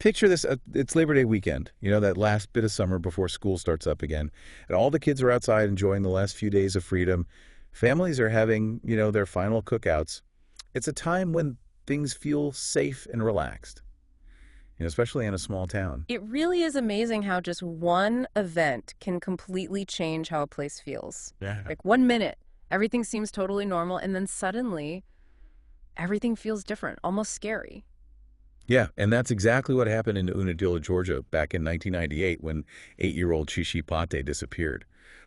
Picture this, it's Labor Day weekend, that last bit of summer before school starts up again. And all the kids are outside enjoying the last few days of freedom. Families are having, their final cookouts. It's a time when things feel safe and relaxed, especially in a small town. It really is amazing how just one event can completely change how a place feels. Yeah. Like 1 minute, everything seems totally normal, and then suddenly everything feels different, almost scary. Yeah, and that's exactly what happened in Unadilla, Georgia back in 1998 when 8-year-old Shyshai Pate disappeared.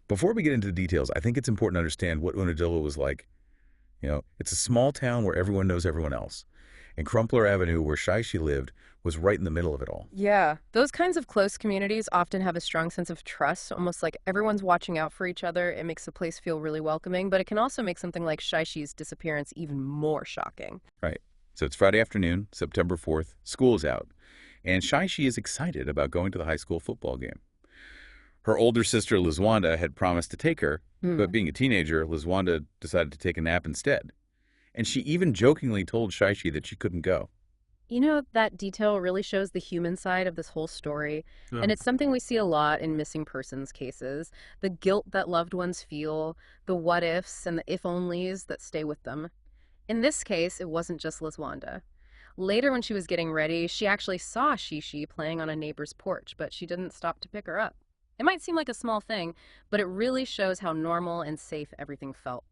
Before we get into the details, I think it's important to understand what Unadilla was like. It's a small town where everyone knows everyone else. And Crumpler Avenue, where Shyshai lived, was right in the middle of it all. Yeah, those kinds of close communities often have a strong sense of trust, almost like everyone's watching out for each other. It makes the place feel really welcoming, but it can also make something like Shyshai's disappearance even more shocking. Right. So it's Friday afternoon, September 4th, school is out, and Shyshai is excited about going to the high school football game. Her older sister, Lizwanda, had promised to take her, but being a teenager, Lizwanda decided to take a nap instead. And she even jokingly told Shyshai that she couldn't go. That detail really shows the human side of this whole story, Yeah. and it's something we see a lot in missing persons cases. The guilt that loved ones feel, the what ifs and the if onlys that stay with them. In this case, it wasn't just Lizwanda. Later, when she was getting ready, she actually saw Shyshai playing on a neighbor's porch, but she didn't stop to pick her up. It might seem like a small thing, but it really shows how normal and safe everything felt.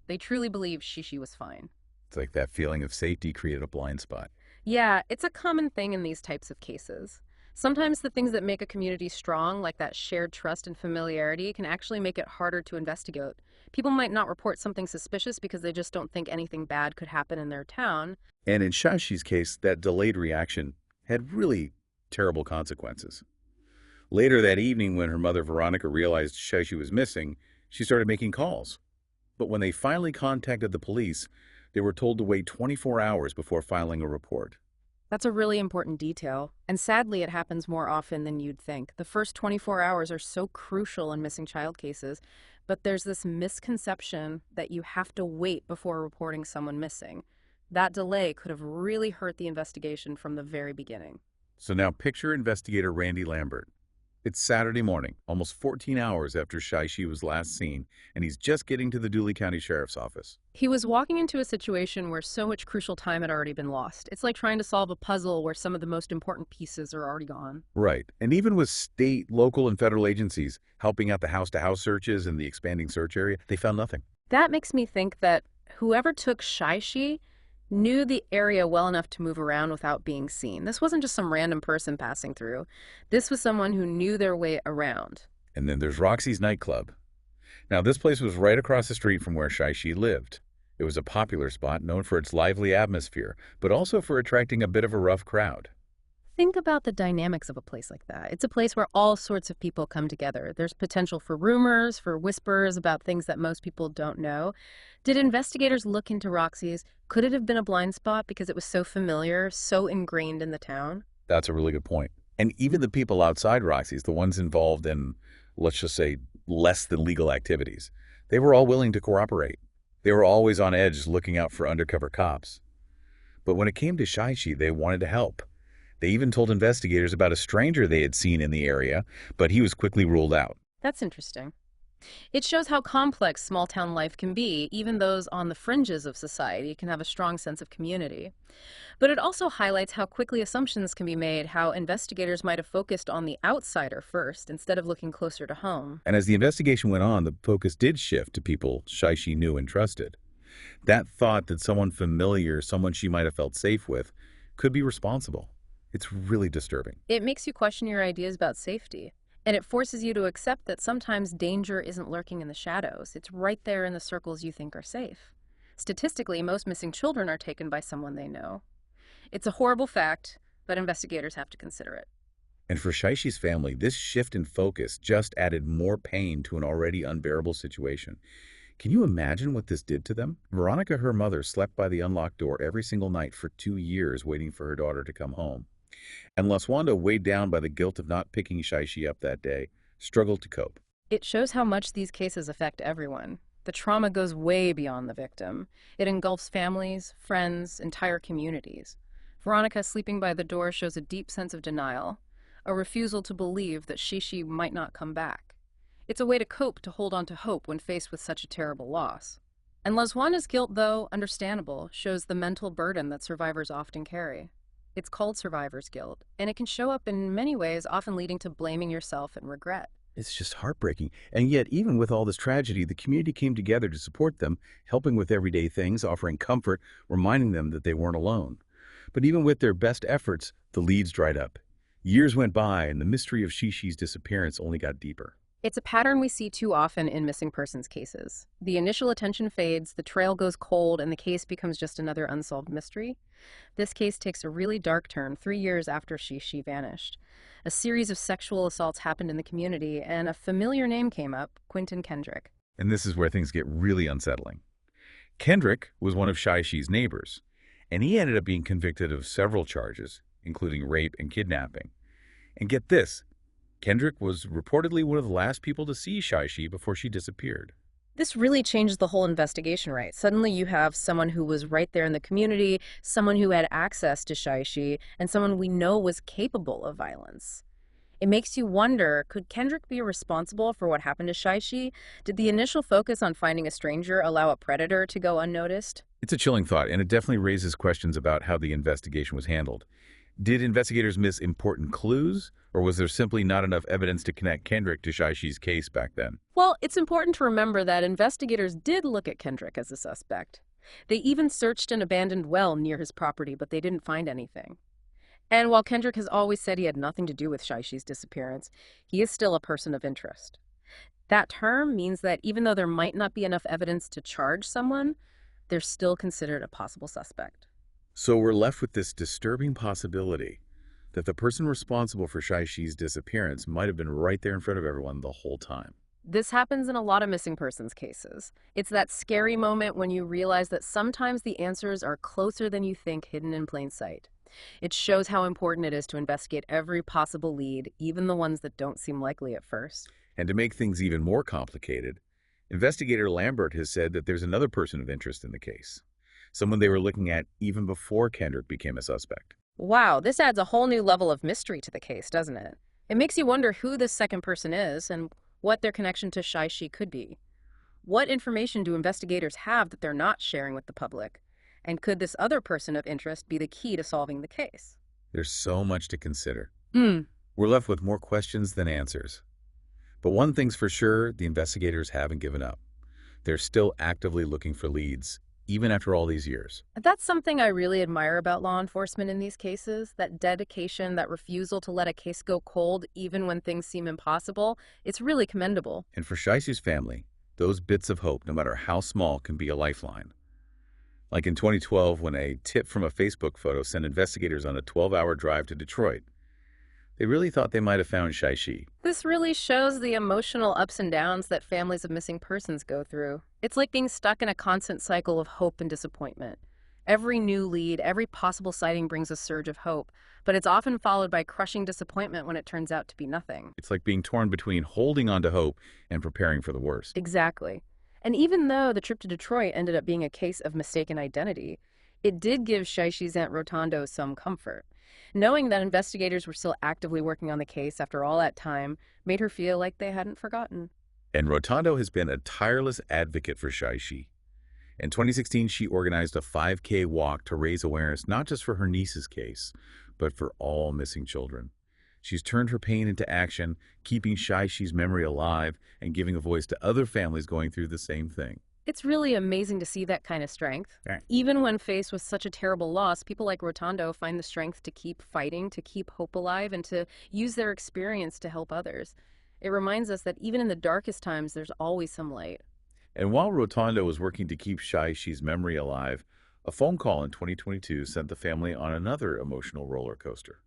They truly believed Shyshai was fine. It's like that feeling of safety created a blind spot. Yeah, it's a common thing in these types of cases. Sometimes the things that make a community strong, like that shared trust and familiarity, can actually make it harder to investigate. People might not report something suspicious because they just don't think anything bad could happen in their town. And in Shashi's case, that delayed reaction had really terrible consequences. Later that evening, when her mother Veronica realized Shashi was missing, she started making calls. But when they finally contacted the police, they were told to wait 24 hours before filing a report. That's a really important detail, and sadly it happens more often than you'd think. The first 24 hours are so crucial in missing child cases, but there's this misconception that you have to wait before reporting someone missing. That delay could have really hurt the investigation from the very beginning. So now picture investigator Randy Lambert. It's Saturday morning, almost 14 hours after Shashi was last seen, and he's just getting to the Dooley County Sheriff's Office. He was walking into a situation where so much crucial time had already been lost. It's like trying to solve a puzzle where some of the most important pieces are already gone. Right. And even with state, local, and federal agencies helping out the house-to-house searches and the expanding search area, they found nothing. That makes me think that whoever took Shyshai knew the area well enough to move around without being seen. This wasn't just some random person passing through. This was someone who knew their way around. And then there's Roxy's nightclub. Now, this place was right across the street from where Shashi lived. It was a popular spot known for its lively atmosphere, but also for attracting a bit of a rough crowd. Think about the dynamics of a place like that. It's a place where all sorts of people come together. There's potential for rumors, for whispers about things that most people don't know. Did investigators look into Roxy's? Could it have been a blind spot because it was so familiar, so ingrained in the town? That's a really good point. And even the people outside Roxy's, the ones involved in, let's just say, less than legal activities, they were all willing to cooperate. They were always on edge looking out for undercover cops. But when it came to Shaishi, they wanted to help. They even told investigators about a stranger they had seen in the area, but he was quickly ruled out. That's interesting. It shows how complex small-town life can be. Even those on the fringes of society can have a strong sense of community. But it also highlights how quickly assumptions can be made, how investigators might have focused on the outsider first instead of looking closer to home. And as the investigation went on, the focus did shift to people Shaishi knew and trusted. That thought that someone familiar, someone she might have felt safe with, could be responsible. It's really disturbing. It makes you question your ideas about safety. And it forces you to accept that sometimes danger isn't lurking in the shadows. It's right there in the circles you think are safe. Statistically, most missing children are taken by someone they know. It's a horrible fact, but investigators have to consider it. And for Shaishi's family, this shift in focus just added more pain to an already unbearable situation. Can you imagine what this did to them? Veronica, her mother, slept by the unlocked door every single night for 2 years waiting for her daughter to come home. And Laswanda, weighed down by the guilt of not picking Shaishi up that day, struggled to cope. It shows how much these cases affect everyone. The trauma goes way beyond the victim. It engulfs families, friends, entire communities. Veronica sleeping by the door shows a deep sense of denial, a refusal to believe that Shyshai might not come back. It's a way to cope, to hold on to hope when faced with such a terrible loss. And Lazuana's guilt, though understandable, shows the mental burden that survivors often carry. It's called survivor's guilt, and it can show up in many ways, often leading to blaming yourself and regret. It's just heartbreaking. And yet, even with all this tragedy, the community came together to support them, helping with everyday things, offering comfort, reminding them that they weren't alone. But even with their best efforts, the leads dried up. Years went by, and the mystery of Shyshai's disappearance only got deeper. It's a pattern we see too often in missing persons cases. The initial attention fades, the trail goes cold, and the case becomes just another unsolved mystery. This case takes a really dark turn 3 years after Shyshai vanished. A series of sexual assaults happened in the community, and a familiar name came up, Quentin Kendrick. And this is where things get really unsettling. Kendrick was one of Shyshai's neighbors, and he ended up being convicted of several charges, including rape and kidnapping. And get this, Kendrick was reportedly one of the last people to see Shyshai before she disappeared. This really changed the whole investigation, right? Suddenly you have someone who was right there in the community, someone who had access to Shyshai, and someone we know was capable of violence. It makes you wonder, could Kendrick be responsible for what happened to Shyshai? Did the initial focus on finding a stranger allow a predator to go unnoticed? It's a chilling thought, and it definitely raises questions about how the investigation was handled. Did investigators miss important clues, or was there simply not enough evidence to connect Kendrick to Shyshai's case back then? Well, it's important to remember that investigators did look at Kendrick as a suspect. They even searched an abandoned well near his property, but they didn't find anything. And while Kendrick has always said he had nothing to do with Shyshai's disappearance, he is still a person of interest. That term means that even though there might not be enough evidence to charge someone, they're still considered a possible suspect. So we're left with this disturbing possibility that the person responsible for Shyshai's disappearance might have been right there in front of everyone the whole time. This happens in a lot of missing persons cases. It's that scary moment when you realize that sometimes the answers are closer than you think, hidden in plain sight. It shows how important it is to investigate every possible lead, even the ones that don't seem likely at first. And to make things even more complicated, investigator Lambert has said that there's another person of interest in the case, someone they were looking at even before Kendrick became a suspect. Wow, this adds a whole new level of mystery to the case, doesn't it? It makes you wonder who this second person is and what their connection to Shyshai could be. What information do investigators have that they're not sharing with the public? And could this other person of interest be the key to solving the case? There's so much to consider. Hmm. We're left with more questions than answers. But one thing's for sure, the investigators haven't given up. They're still actively looking for leads, even after all these years. That's something I really admire about law enforcement in these cases, that dedication, that refusal to let a case go cold even when things seem impossible. It's really commendable. And for Shyshai's family, those bits of hope, no matter how small, can be a lifeline. Like in 2012, when a tip from a Facebook photo sent investigators on a 12-hour drive to Detroit. They really thought they might have found Shyshai. This really shows the emotional ups and downs that families of missing persons go through. It's like being stuck in a constant cycle of hope and disappointment. Every new lead, every possible sighting brings a surge of hope, but it's often followed by crushing disappointment when it turns out to be nothing. It's like being torn between holding on to hope and preparing for the worst. Exactly. And even though the trip to Detroit ended up being a case of mistaken identity, it did give Shyshai's Aunt Rotondo some comfort. Knowing that investigators were still actively working on the case after all that time made her feel like they hadn't forgotten. And Rotondo has been a tireless advocate for Shyshai. In 2016, she organized a 5K walk to raise awareness not just for her niece's case, but for all missing children. She's turned her pain into action, keeping Shyshai's memory alive and giving a voice to other families going through the same thing. It's really amazing to see that kind of strength. Right. Even when faced with such a terrible loss, people like Rotondo find the strength to keep fighting, to keep hope alive, and to use their experience to help others. It reminds us that even in the darkest times, there's always some light. And while Rotondo was working to keep Shyshai's memory alive, a phone call in 2022 sent the family on another emotional roller coaster.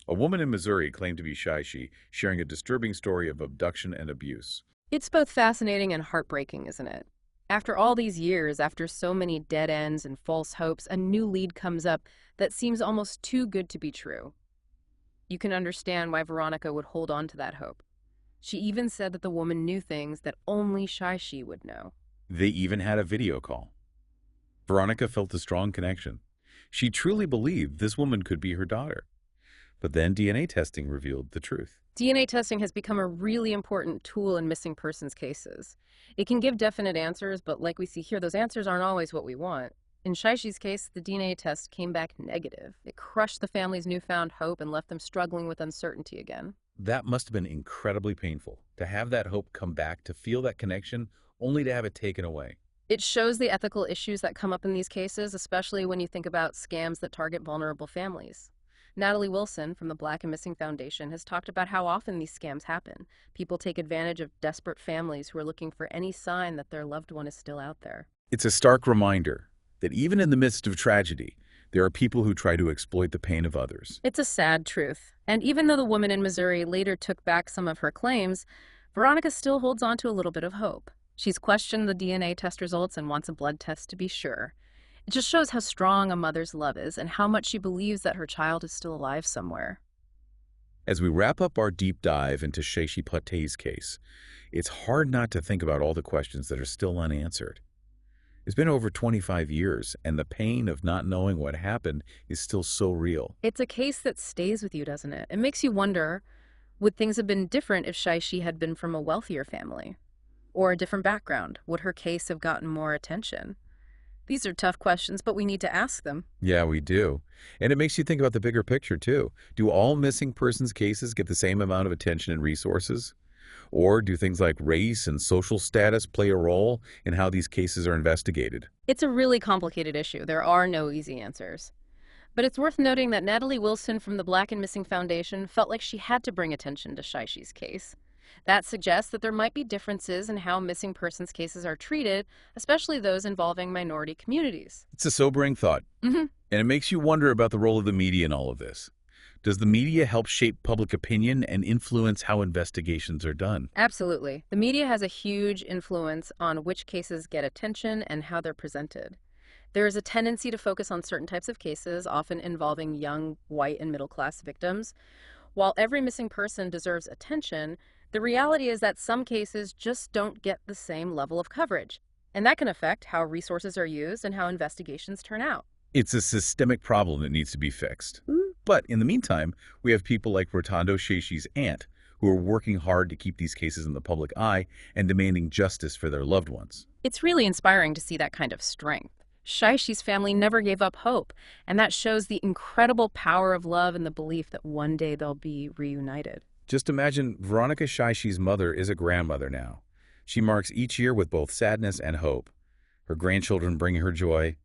A woman in Missouri claimed to be Shyshai, sharing a disturbing story of abduction and abuse. It's both fascinating and heartbreaking, isn't it? After all these years, after so many dead ends and false hopes, a new lead comes up that seems almost too good to be true. You can understand why Veronica would hold on to that hope. She even said that the woman knew things that only Shyshai would know. They even had a video call. Veronica felt a strong connection. She truly believed this woman could be her daughter. But then DNA testing revealed the truth. DNA testing has become a really important tool in missing persons cases. It can give definite answers, but like we see here, those answers aren't always what we want. In Shyshi's case, the DNA test came back negative. It crushed the family's newfound hope and left them struggling with uncertainty again. That must have been incredibly painful, to have that hope come back, to feel that connection, only to have it taken away. It shows the ethical issues that come up in these cases, especially when you think about scams that target vulnerable families. Natalie Wilson from the Black and Missing Foundation has talked about how often these scams happen. People take advantage of desperate families who are looking for any sign that their loved one is still out there. It's a stark reminder that even in the midst of tragedy, there are people who try to exploit the pain of others. It's a sad truth. And even though the woman in Missouri later took back some of her claims, Veronica still holds on to a little bit of hope. She's questioned the DNA test results and wants a blood test to be sure. It just shows how strong a mother's love is and how much she believes that her child is still alive somewhere. As we wrap up our deep dive into Shyshai Pate's case, it's hard not to think about all the questions that are still unanswered. It's been over 25 years, and the pain of not knowing what happened is still so real. It's a case that stays with you, doesn't it? It makes you wonder, would things have been different if Shyshai had been from a wealthier family? Or a different background? Would her case have gotten more attention? These are tough questions, but we need to ask them. Yeah, we do. And it makes you think about the bigger picture, too. Do all missing persons cases get the same amount of attention and resources? Or do things like race and social status play a role in how these cases are investigated? It's a really complicated issue. There are no easy answers. But it's worth noting that Natalie Wilson from the Black and Missing Foundation felt like she had to bring attention to Shyshai's case. That suggests that there might be differences in how missing persons cases are treated, especially those involving minority communities. It's a sobering thought, Mm-hmm. and it makes you wonder about the role of the media in all of this. Does the media help shape public opinion and influence how investigations are done? Absolutely. The media has a huge influence on which cases get attention and how they're presented. There is a tendency to focus on certain types of cases, often involving young, white, and middle-class victims. While every missing person deserves attention, the reality is that some cases just don't get the same level of coverage, and that can affect how resources are used and how investigations turn out. It's a systemic problem that needs to be fixed. But in the meantime, we have people like Rotondo Shyshai's aunt, who are working hard to keep these cases in the public eye and demanding justice for their loved ones. It's really inspiring to see that kind of strength. Shyshai's family never gave up hope, and that shows the incredible power of love and the belief that one day they'll be reunited. Just imagine Veronica Shyshai's mother is a grandmother now. She marks each year with both sadness and hope. Her grandchildren bring her joy,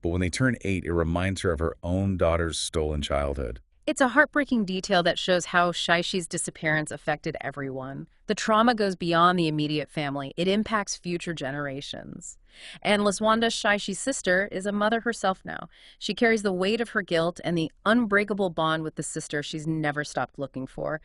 but when they turn 8, it reminds her of her own daughter's stolen childhood. It's a heartbreaking detail that shows how Shyshai's disappearance affected everyone. The trauma goes beyond the immediate family. It impacts future generations. And Laswanda, Shyshai's sister, is a mother herself now. She carries the weight of her guilt and the unbreakable bond with the sister she's never stopped looking for.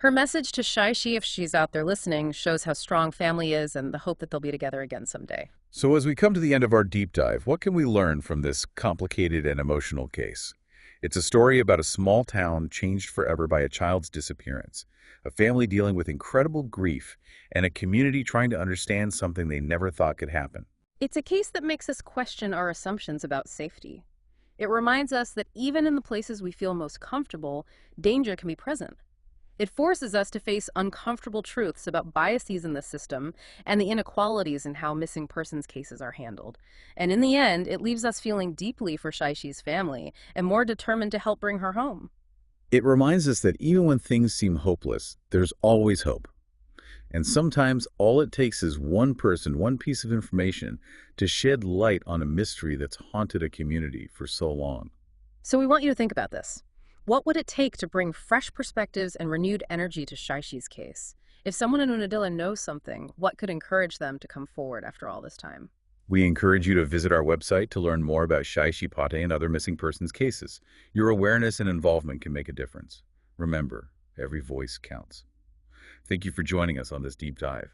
Her message to Shyshai, if she's out there listening, shows how strong family is and the hope that they'll be together again someday. So as we come to the end of our deep dive, what can we learn from this complicated and emotional case? It's a story about a small town changed forever by a child's disappearance, a family dealing with incredible grief, and a community trying to understand something they never thought could happen. It's a case that makes us question our assumptions about safety. It reminds us that even in the places we feel most comfortable, danger can be present. It forces us to face uncomfortable truths about biases in the system and the inequalities in how missing persons cases are handled. And in the end, it leaves us feeling deeply for Shyshai's family and more determined to help bring her home. It reminds us that even when things seem hopeless, there's always hope. And sometimes all it takes is one person, one piece of information, to shed light on a mystery that's haunted a community for so long. So we want you to think about this. What would it take to bring fresh perspectives and renewed energy to Shyshai's case? If someone in Unadilla knows something, what could encourage them to come forward after all this time? We encourage you to visit our website to learn more about Shyshai Pate and other missing persons cases. Your awareness and involvement can make a difference. Remember, every voice counts. Thank you for joining us on this deep dive.